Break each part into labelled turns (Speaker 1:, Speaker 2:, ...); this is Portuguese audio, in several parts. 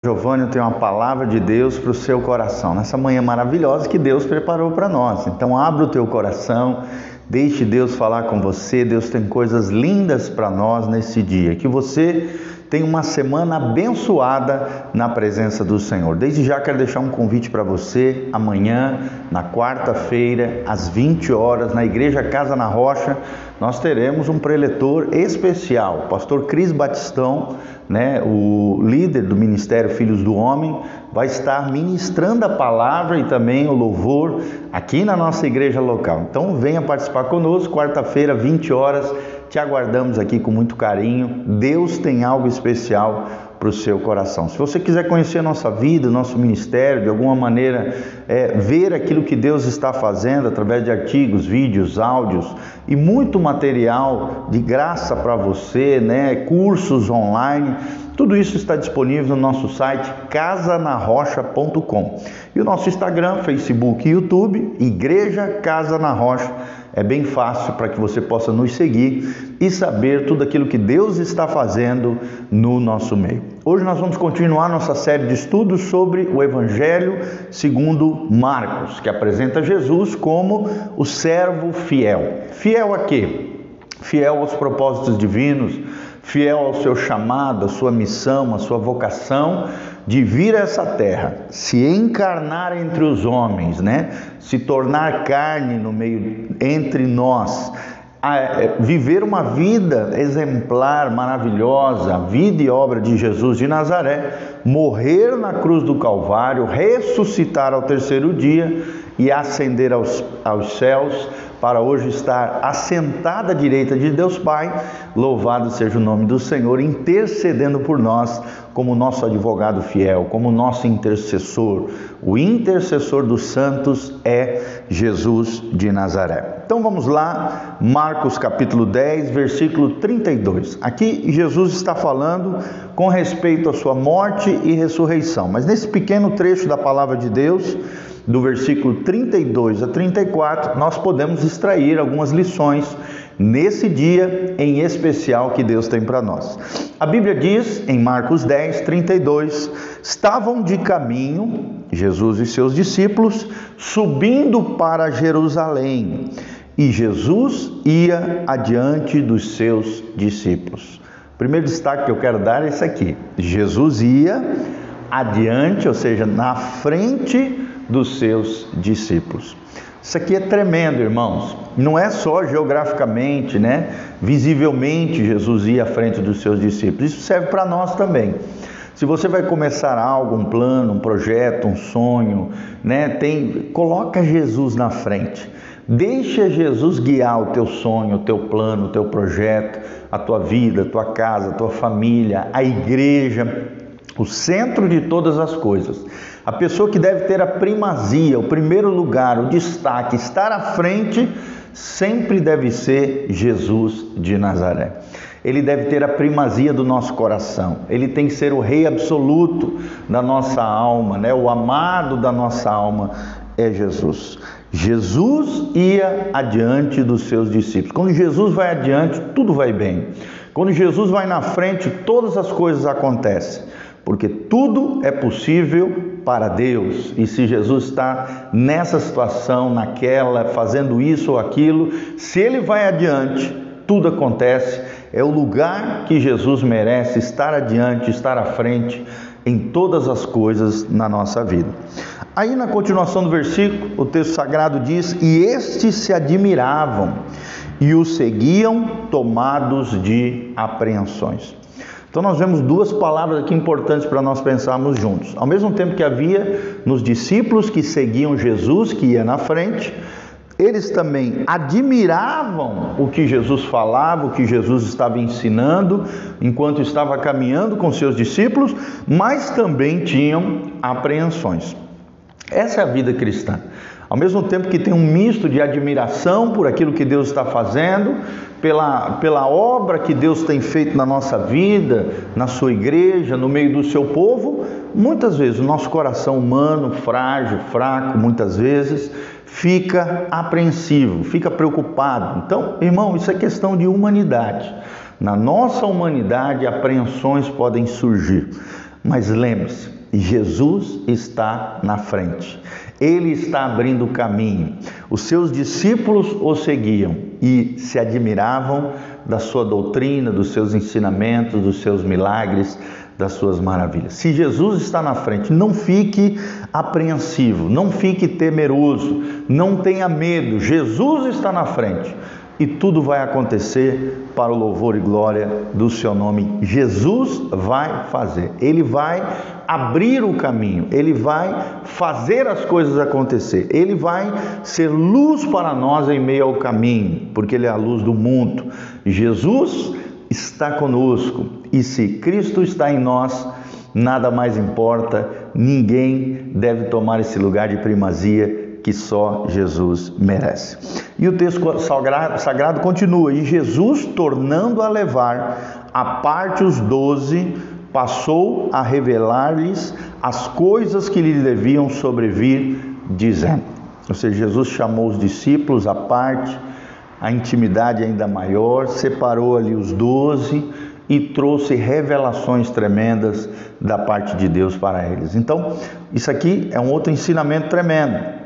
Speaker 1: Giovanni tem uma palavra de Deus para o seu coração, nessa manhã maravilhosa que Deus preparou para nós. Então abra o teu coração, deixe Deus falar com você. Deus tem coisas lindas para nós nesse dia, que você tenha uma semana abençoada na presença do Senhor. Desde já quero deixar um convite para você, amanhã, na quarta-feira, às 20 horas, na Igreja Casa na Rocha, nós teremos um preletor especial, o pastor Cris Batistão, o líder do Ministério Filhos do Homem, vai estar ministrando a palavra e também o louvor aqui na nossa igreja local. Então venha participar conosco, quarta-feira, 20 horas, te aguardamos aqui com muito carinho. Deus tem algo especial para o seu coração. Se você quiser conhecer a nossa vida, nosso ministério, de alguma maneira ver aquilo que Deus está fazendo através de artigos, vídeos, áudios e muito material de graça para você, cursos online, tudo isso está disponível no nosso site casanarrocha.com e o nosso Instagram, Facebook e YouTube, Igreja Casa na Rocha. É bem fácil para que você possa nos seguir e saber tudo aquilo que Deus está fazendo no nosso meio. Hoje nós vamos continuar nossa série de estudos sobre o Evangelho segundo Marcos, que apresenta Jesus como o servo fiel. Fiel a quê? Fiel aos propósitos divinos, fiel ao seu chamado, à sua missão, à sua vocação de vir a essa terra, se encarnar entre os homens, se tornar carne no meio entre nós, viver uma vida exemplar, maravilhosa, a vida e obra de Jesus de Nazaré, morrer na cruz do Calvário, ressuscitar ao terceiro dia e ascender aos céus, para hoje estar assentado à direita de Deus Pai. Louvado seja o nome do Senhor, intercedendo por nós como nosso advogado fiel, como nosso intercessor. O intercessor dos santos é Jesus de Nazaré. Então vamos lá, Marcos capítulo 10, versículo 32. Aqui Jesus está falando com respeito à sua morte e ressurreição, mas nesse pequeno trecho da palavra de Deus, do versículo 32 a 34, nós podemos extrair algumas lições nesse dia em especial que Deus tem para nós. A Bíblia diz em Marcos 10, 32, estavam de caminho, Jesus e seus discípulos, subindo para Jerusalém, e Jesus ia adiante dos seus discípulos. O primeiro destaque que eu quero dar é esse aqui: Jesus ia adiante, ou seja, na frente dos seus discípulos. Isso aqui é tremendo, irmãos. Não é só geograficamente, visivelmente Jesus ia à frente dos seus discípulos. Isso serve para nós também. Se você vai começar algo, um plano, um projeto, um sonho, coloca Jesus na frente. Deixa Jesus guiar o teu sonho, o teu plano, o teu projeto, a tua vida, a tua casa, a tua família, a igreja, o centro de todas as coisas. A pessoa que deve ter a primazia, o primeiro lugar, o destaque, estar à frente, sempre deve ser Jesus de Nazaré. Ele deve ter a primazia do nosso coração. Ele tem que ser o rei absoluto da nossa alma, o amado da nossa alma é Jesus. Jesus ia adiante dos seus discípulos. Quando Jesus vai adiante, tudo vai bem. Quando Jesus vai na frente, todas as coisas acontecem, porque tudo é possível para Deus. E se Jesus está nessa situação, naquela, fazendo isso ou aquilo, se Ele vai adiante, tudo acontece. É o lugar que Jesus merece, estar adiante, estar à frente em todas as coisas na nossa vida. Aí na continuação do versículo, o texto sagrado diz: e estes se admiravam e o seguiam, tomados de apreensões. Então nós vemos duas palavras aqui importantes para nós pensarmos juntos. Ao mesmo tempo que havia nos discípulos que seguiam Jesus, que ia na frente, eles também admiravam o que Jesus falava, o que Jesus estava ensinando, enquanto estava caminhando com seus discípulos, mas também tinham apreensões. Essa é a vida cristã. Ao mesmo tempo que tem um misto de admiração por aquilo que Deus está fazendo, pela obra que Deus tem feito na nossa vida, na sua igreja, no meio do seu povo, muitas vezes o nosso coração humano, frágil, fraco, muitas vezes, fica apreensivo, fica preocupado. Então, irmão, isso é questão de humanidade. Na nossa humanidade, apreensões podem surgir. Mas lembre-se, Jesus está na frente. Ele está abrindo o caminho. Os seus discípulos o seguiam e se admiravam da sua doutrina, dos seus ensinamentos, dos seus milagres, das suas maravilhas. Se Jesus está na frente, não fique apreensivo, não fique temeroso, não tenha medo. Jesus está na frente e tudo vai acontecer para o louvor e glória do seu nome. Jesus vai fazer, Ele vai abrir o caminho, Ele vai fazer as coisas acontecer, Ele vai ser luz para nós em meio ao caminho, porque Ele é a luz do mundo. Jesus está conosco e se Cristo está em nós, nada mais importa, ninguém deve tomar esse lugar de primazia que só Jesus merece. E o texto sagrado continua: e Jesus, tornando a levar à parte os 12, passou a revelar-lhes as coisas que lhe deviam sobrevir, dizendo. Ou seja, Jesus chamou os discípulos à parte, a intimidade ainda maior, separou ali os 12 e trouxe revelações tremendas da parte de Deus para eles. Então, isso aqui é um outro ensinamento tremendo.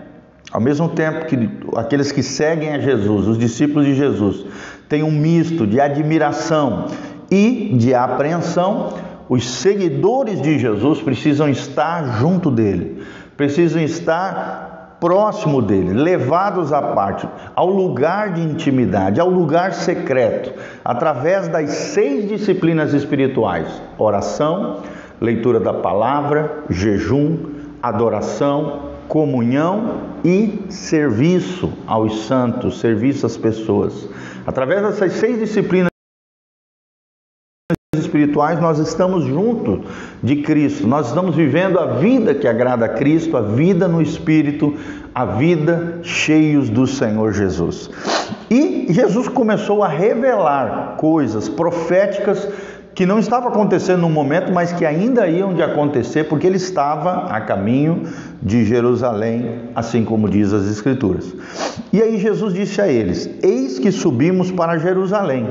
Speaker 1: Ao mesmo tempo que aqueles que seguem a Jesus, os discípulos de Jesus, têm um misto de admiração e de apreensão, os seguidores de Jesus precisam estar junto dele, precisam estar próximo dele, levados à parte, ao lugar de intimidade, ao lugar secreto, através das 6 disciplinas espirituais: oração, leitura da palavra, jejum, adoração, comunhão e serviço aos santos, serviço às pessoas. Através dessas 6 disciplinas espirituais, nós estamos juntos de Cristo, nós estamos vivendo a vida que agrada a Cristo, a vida no Espírito, a vida cheios do Senhor Jesus. E Jesus começou a revelar coisas proféticas que não estavam acontecendo no momento, mas que ainda iam de acontecer, porque ele estava a caminho de Jerusalém, assim como diz as Escrituras. E aí Jesus disse a eles: eis que subimos para Jerusalém,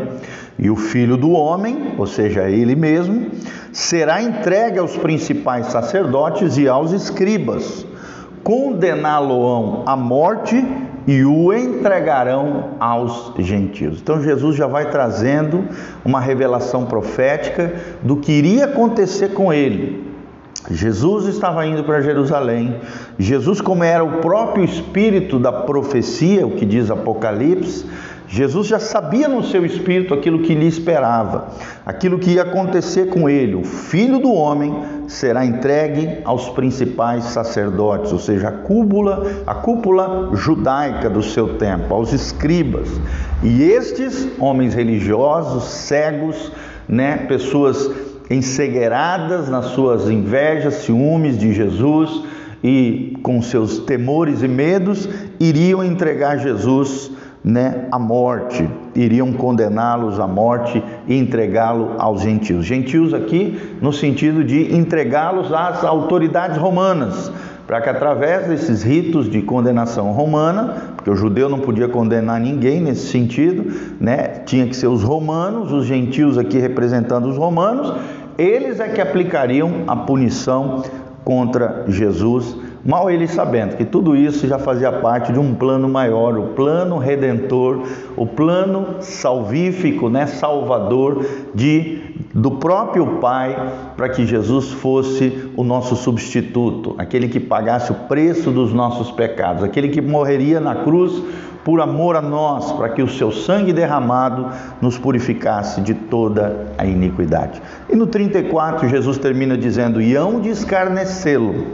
Speaker 1: e o Filho do Homem, ou seja, ele mesmo, será entregue aos principais sacerdotes e aos escribas, condená-lo-ão à morte e o entregarão aos gentios. Então Jesus já vai trazendo uma revelação profética do que iria acontecer com ele. Jesus estava indo para Jerusalém. Jesus, como era o próprio espírito da profecia, o que diz Apocalipse, Jesus já sabia no seu espírito aquilo que lhe esperava, aquilo que ia acontecer com ele. O Filho do Homem será entregue aos principais sacerdotes, ou seja, a cúpula judaica do seu tempo, aos escribas. E estes homens religiosos, cegos, pessoas encegueiradas nas suas invejas, ciúmes de Jesus e com seus temores e medos, iriam entregar Jesus à morte, iriam condená-los à morte e entregá-lo aos gentios. Gentios aqui no sentido de entregá-los às autoridades romanas, para que através desses ritos de condenação romana, porque o judeu não podia condenar ninguém nesse sentido, tinha que ser os romanos, os gentios aqui representando os romanos, eles é que aplicariam a punição contra Jesus, mal eles sabendo que tudo isso já fazia parte de um plano maior, o plano redentor, o plano salvífico, salvador do próprio Pai, para que Jesus fosse o nosso substituto, aquele que pagasse o preço dos nossos pecados, aquele que morreria na cruz por amor a nós, para que o seu sangue derramado nos purificasse de toda a iniquidade. E no 34 Jesus termina dizendo: e hão de escarnecê-lo,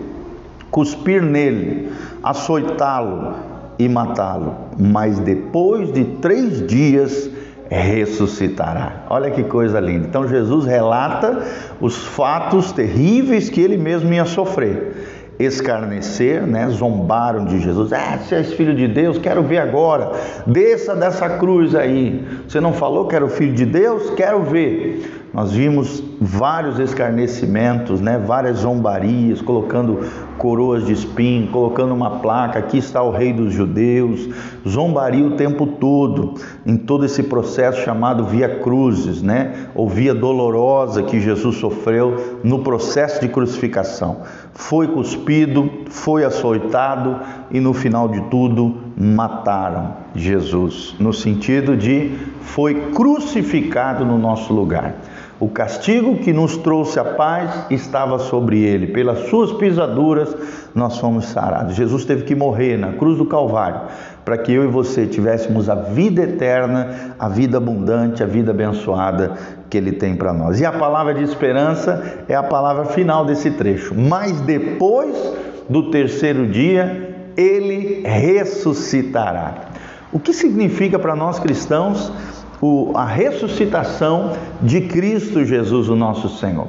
Speaker 1: cuspir nele, açoitá-lo e matá-lo, mas depois de 3 dias ressuscitará. Olha que coisa linda. Então Jesus relata os fatos terríveis que ele mesmo ia sofrer. Escarnecer, zombaram de Jesus. Se és filho de Deus, quero ver agora, desça dessa cruz aí. Você não falou que era o filho de Deus? Quero ver. Nós vimos vários escarnecimentos, né? Várias zombarias, colocando coroas de espinho, colocando uma placa, aqui está o rei dos judeus, zombaria o tempo todo, em todo esse processo chamado Via Crucis, né? Ou Via Dolorosa que Jesus sofreu no processo de crucificação. Foi cuspido, foi açoitado e no final de tudo mataram Jesus, no sentido de foi crucificado no nosso lugar. O castigo que nos trouxe a paz estava sobre ele. Pelas suas pisaduras nós fomos sarados. Jesus teve que morrer na cruz do Calvário para que eu e você tivéssemos a vida eterna, a vida abundante, a vida abençoada que ele tem para nós. E a palavra de esperança é a palavra final desse trecho. Mas depois do terceiro dia, ele ressuscitará. O que significa para nós cristãos a ressuscitação de Cristo Jesus, o nosso Senhor?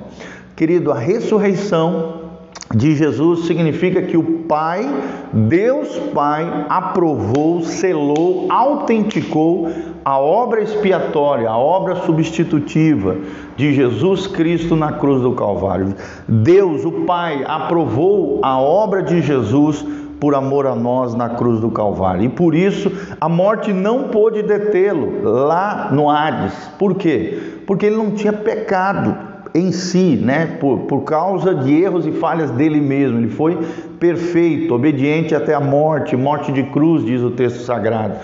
Speaker 1: Querido, a ressurreição de Jesus significa que o Pai, Deus Pai, aprovou, selou, autenticou a obra expiatória, a obra substitutiva de Jesus Cristo na cruz do Calvário. Deus, o Pai, aprovou a obra de Jesus por amor a nós na cruz do Calvário. E por isso a morte não pôde detê-lo lá no Hades. Por quê? Porque ele não tinha pecado em si, né? Por causa de erros e falhas dele mesmo. Ele foi perfeito, obediente até a morte de cruz, diz o texto sagrado.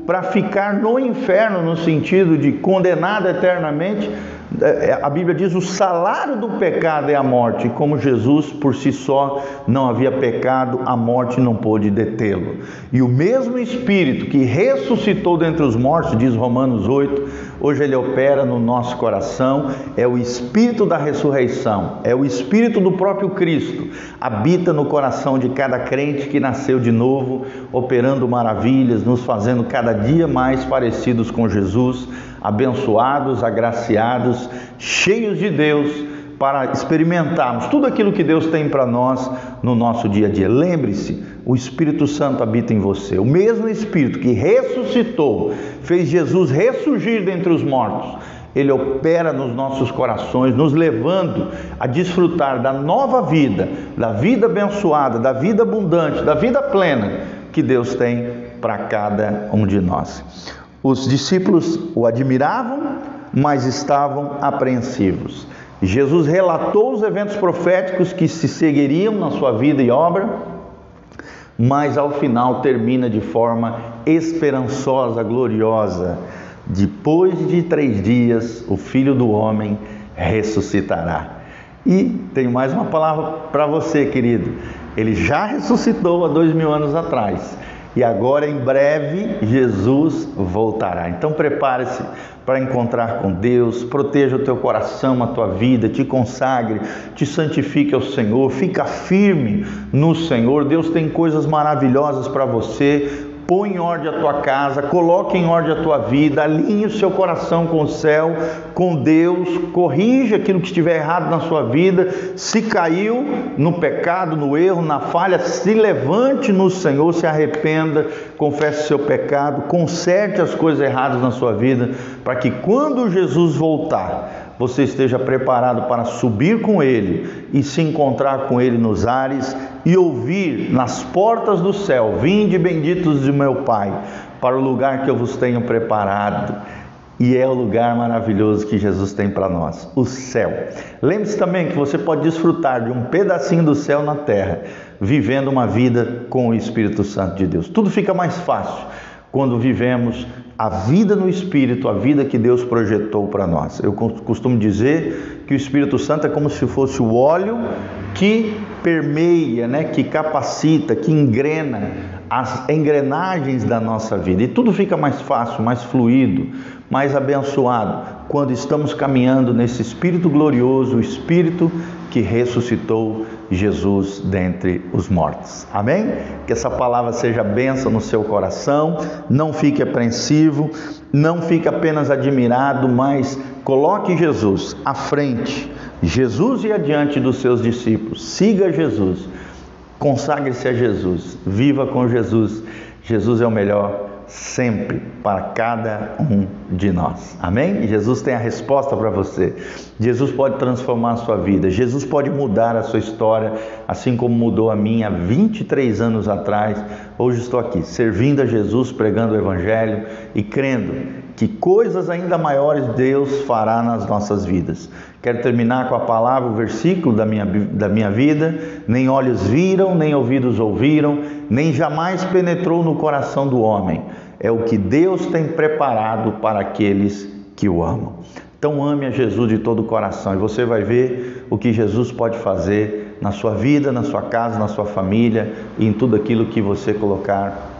Speaker 1: Para ficar no inferno, no sentido de condenado eternamente, a Bíblia diz: o salário do pecado é a morte. Como Jesus por si só não havia pecado, a morte não pôde detê-lo. E o mesmo Espírito que ressuscitou dentre os mortos, diz Romanos 8, hoje ele opera no nosso coração. É o Espírito da ressurreição, é o Espírito do próprio Cristo, habita no coração de cada crente que nasceu de novo, operando maravilhas, nos fazendo cada dia mais parecidos com Jesus, abençoados, agraciados, cheios de Deus, para experimentarmos tudo aquilo que Deus tem para nós no nosso dia a dia. Lembre-se, o Espírito Santo habita em você. O mesmo Espírito que ressuscitou, fez Jesus ressurgir dentre os mortos, ele opera nos nossos corações, nos levando a desfrutar da nova vida, da vida abençoada, da vida abundante, da vida plena que Deus tem para cada um de nós. Os discípulos o admiravam, mas estavam apreensivos. Jesus relatou os eventos proféticos que se seguiriam na sua vida e obra, mas ao final termina de forma esperançosa, gloriosa. Depois de 3 dias, o Filho do Homem ressuscitará. E tenho mais uma palavra para você, querido. Ele já ressuscitou há 2000 anos atrás. E agora, em breve, Jesus voltará. Então prepare-se para encontrar com Deus, proteja o teu coração, a tua vida, te consagre, te santifique ao Senhor, fica firme no Senhor. Deus tem coisas maravilhosas para você. Põe em ordem a tua casa, coloque em ordem a tua vida, alinhe o seu coração com o céu, com Deus, corrija aquilo que estiver errado na sua vida. Se caiu no pecado, no erro, na falha, se levante no Senhor, se arrependa, confesse o seu pecado, conserte as coisas erradas na sua vida, para que quando Jesus voltar, você esteja preparado para subir com Ele e se encontrar com Ele nos ares e ouvir nas portas do céu: vinde benditos de meu Pai, para o lugar que eu vos tenho preparado. E é o lugar maravilhoso que Jesus tem para nós, o céu. Lembre-se também que você pode desfrutar de um pedacinho do céu na terra, vivendo uma vida com o Espírito Santo de Deus. Tudo fica mais fácil quando vivemos a vida no Espírito, a vida que Deus projetou para nós. Eu costumo dizer que o Espírito Santo é como se fosse o óleo que permeia, né, que capacita, que engrena as engrenagens da nossa vida. E tudo fica mais fácil, mais fluido, mais abençoado, quando estamos caminhando nesse Espírito glorioso, o Espírito que ressuscitou Jesus dentre os mortos. Amém? Que essa palavra seja bênção no seu coração. Não fique apreensivo, não fique apenas admirado, mas coloque Jesus à frente, Jesus e adiante dos seus discípulos. Siga Jesus, consagre-se a Jesus, viva com Jesus. Jesus é o melhor sempre para cada um de nós. Amém? E Jesus tem a resposta para você. Jesus pode transformar a sua vida. Jesus pode mudar a sua história, assim como mudou a minha 23 anos atrás. Hoje estou aqui, servindo a Jesus, pregando o Evangelho e crendo que coisas ainda maiores Deus fará nas nossas vidas. Quero terminar com a palavra, o versículo da minha vida. Nem olhos viram, nem ouvidos ouviram, nem jamais penetrou no coração do homem. É o que Deus tem preparado para aqueles que o amam. Então ame a Jesus de todo o coração e você vai ver o que Jesus pode fazer na sua vida, na sua casa, na sua família e em tudo aquilo que você colocar,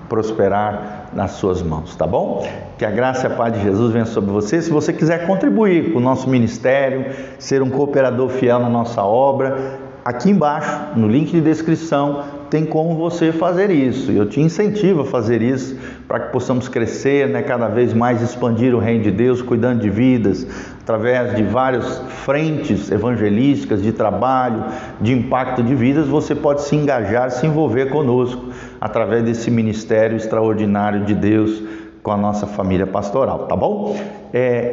Speaker 1: prosperar nas suas mãos, tá bom? Que a graça e a paz de Jesus venha sobre você. Se você quiser contribuir com o nosso ministério, ser um cooperador fiel na nossa obra, aqui embaixo, no link de descrição, tem como você fazer isso. Eu te incentivo a fazer isso para que possamos crescer, cada vez mais expandir o reino de Deus, cuidando de vidas, através de várias frentes evangelísticas, de trabalho, de impacto de vidas. Você pode se engajar, se envolver conosco, através desse ministério extraordinário de Deus com a nossa família pastoral, tá bom?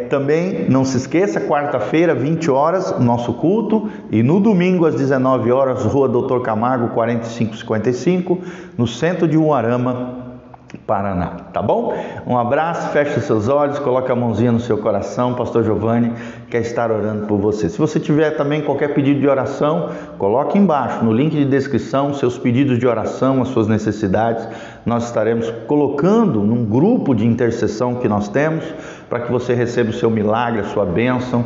Speaker 1: Também não se esqueça, quarta-feira, 20 horas, nosso culto, e no domingo às 19 horas, Rua Doutor Camargo, 4555, no centro de Umuarama, Paraná, tá bom? Um abraço, feche os seus olhos, coloque a mãozinha no seu coração. Pastor Giovanni quer estar orando por você. Se você tiver também qualquer pedido de oração, coloque embaixo no link de descrição seus pedidos de oração, as suas necessidades. Nós estaremos colocando num grupo de intercessão que nós temos para que você receba o seu milagre, a sua bênção.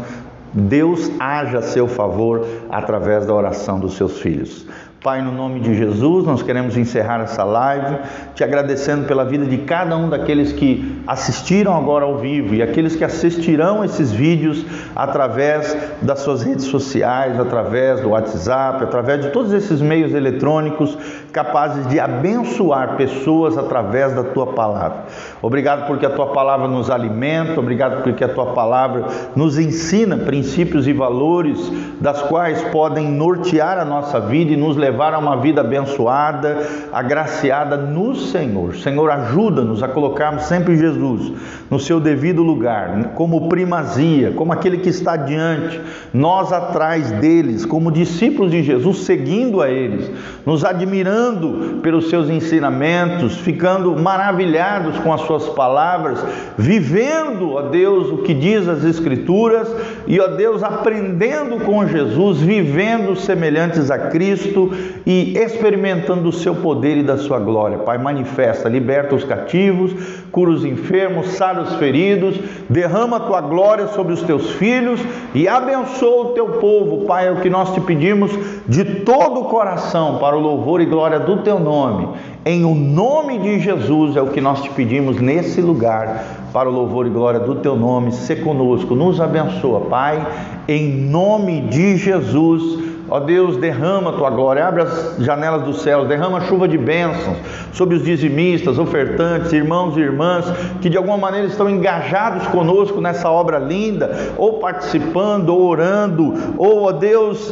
Speaker 1: Deus haja a seu favor através da oração dos seus filhos. Pai, no nome de Jesus, nós queremos encerrar essa live, te agradecendo pela vida de cada um daqueles que assistiram agora ao vivo e aqueles que assistirão esses vídeos através das suas redes sociais, através do WhatsApp, através de todos esses meios eletrônicos capazes de abençoar pessoas através da Tua Palavra. Obrigado porque a Tua Palavra nos alimenta, obrigado porque a Tua Palavra nos ensina princípios e valores das quais podem nortear a nossa vida e nos levar a uma vida abençoada, agraciada no Senhor. Senhor, ajuda-nos a colocarmos sempre Jesus no seu devido lugar, como primazia, como aquele que está diante, nós atrás deles, como discípulos de Jesus, seguindo a eles, nos admirando pelos seus ensinamentos, ficando maravilhados com as suas palavras, vivendo, ó Deus, o que diz as Escrituras e, ó Deus, aprendendo com Jesus, vivendo semelhantes a Cristo e experimentando o seu poder e da sua glória. Pai, manifesta, liberta os cativos, cura os enfermos, sara os feridos, derrama a tua glória sobre os teus filhos e abençoa o teu povo. Pai, é o que nós te pedimos de todo o coração, para o louvor e glória do teu nome. Em o nome de Jesus é o que nós te pedimos nesse lugar, para o louvor e glória do teu nome. Se conosco, nos abençoa, Pai, em nome de Jesus. Ó Deus, derrama a tua glória, abre as janelas dos céus, derrama chuva de bênçãos sobre os dizimistas, ofertantes, irmãos e irmãs que de alguma maneira estão engajados conosco nessa obra linda, ou participando, ou orando, ou, ó Deus,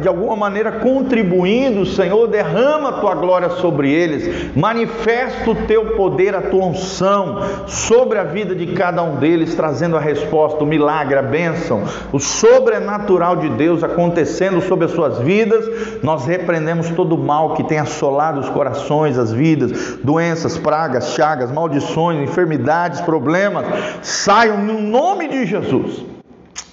Speaker 1: de alguma maneira contribuindo. Senhor, derrama a tua glória sobre eles, manifesta o teu poder, a tua unção sobre a vida de cada um deles, trazendo a resposta, o milagre, a bênção, o sobrenatural de Deus acontecendo sobre as suas vidas. Nós repreendemos todo o mal que tem assolado os corações, as vidas, doenças, pragas, chagas, maldições, enfermidades, problemas, saiam no nome de Jesus.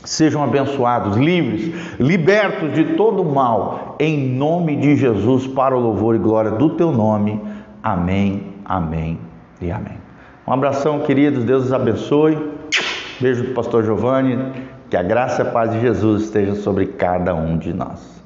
Speaker 1: Sejam abençoados, livres, libertos de todo o mal, em nome de Jesus, para o louvor e glória do teu nome. Amém, amém e amém. Um abração, queridos, Deus os abençoe. Beijo do pastor Giovanni. Que a graça e a paz de Jesus esteja sobre cada um de nós.